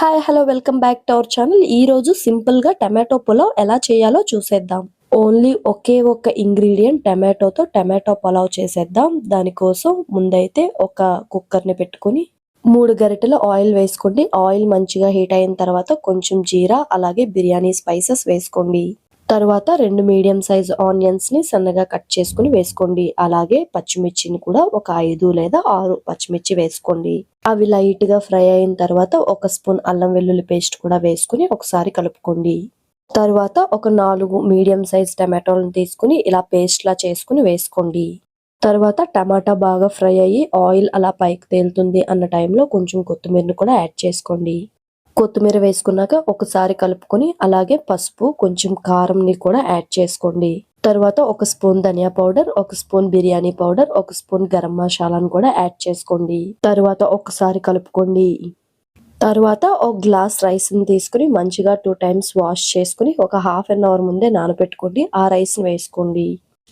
Hi hello welcome back to our channel. ఈ రోజు simple గా టమాటో పులావ్ ఎలా చేయాలో చూసేద్దాం. ఓన్లీ ఒకే ఒక ఇంగ్రీడియంట్ టమాటోతో టమాటో పులావ్ చేసేద్దాం. దానికోసం ముందైతే ఒక కుక్కర్ ని పెట్టుకుని 3 గరిటెల ఆయిల్ వేసుకోండి. ఆయిల్ మంచిగా హీట్ అయిన తర్వాత కొంచెం జీరా అలాగే బిర్యానీ స్పైసెస్ వేసుకోండి. తర్వాత 2 మీడియం సైజ్ ఆనియన్స్ ని సన్నగా కట్ చేసుకుని వేసుకోండి. అలాగే పచ్చిమిర్చిని కూడా ఒక 5 లేదా 6 పచ్చిమిర్చి వేసుకోండి. అవి లైట్ గా ఫ్రై అయిన తర్వాత ఒక స్పూన్ అల్లం వెల్లుల్లి పేస్ట్ కూడా వేసుకుని ఒకసారి కలుపుకోండి. తర్వాత ఒక 4 మీడియం సైజ్ టమాటోలను తీసుకుని ఇలా పేస్ట్ లా చేసుకుని వేసుకోండి. తర్వాత టమాటా బాగా ఫ్రై అయ్యి ఆయిల్ అలా పైకి తేలుతుంది అన్న టైంలో కొంచెం కొత్తిమీరని కూడా యాడ్ చేసుకోండి. కొత్తిమీర వేసుకున్నాక ఒకసారి కలుపుకొని అలాగే పసుపు కొంచెం కారంని కూడా యాడ్ చేసుకోండి. తర్వాత ఒక స్పూన్ ధనియా పౌడర్, ఒక స్పూన్ బిర్యానీ పౌడర్, ఒక స్పూన్ గరం మసాలాను కూడా యాడ్ చేసుకోండి. తర్వాత ఒకసారి కలుపుకోండి. తర్వాత ఒక గ్లాస్ రైస్ ని తీసుకుని మంచిగా 2 టైమ్స్ వాష్ చేసుకుని ఒక హాఫ్ అన్ అవర్ ముందే నానబెట్టుకోండి. ఆ రైస్ ని వేసుకోండి.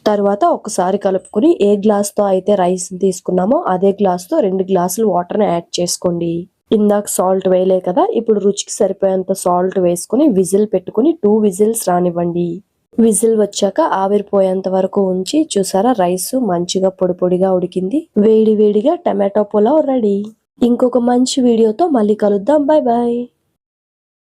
తర్వాత ఒకసారి కలుపుకుని ఏ గ్లాస్ తో అయితే రైస్ తీసుకున్నామో అదే గ్లాస్ తో 2 గ్లాసులు వాటర్ ని యాడ్ చేసుకోండి. ఇందాక సాల్ట్ వేయలే కదా, ఇప్పుడు రుచికి సరిపోయేంత సాల్ట్ వేసుకుని విజిల్ పెట్టుకుని 2 విజిల్స్ రానివ్వండి. విజిల్ వచ్చాక ఆవిరిపోయేంత వరకు ఉంచి చూసారా రైస్ మంచిగా పొడి పొడిగా ఉడికింది. వేడి వేడిగా టమాటో పులావ్ రెడీ. ఇంకొక మంచి వీడియోతో మళ్ళీ కలుద్దాం. Bye bye.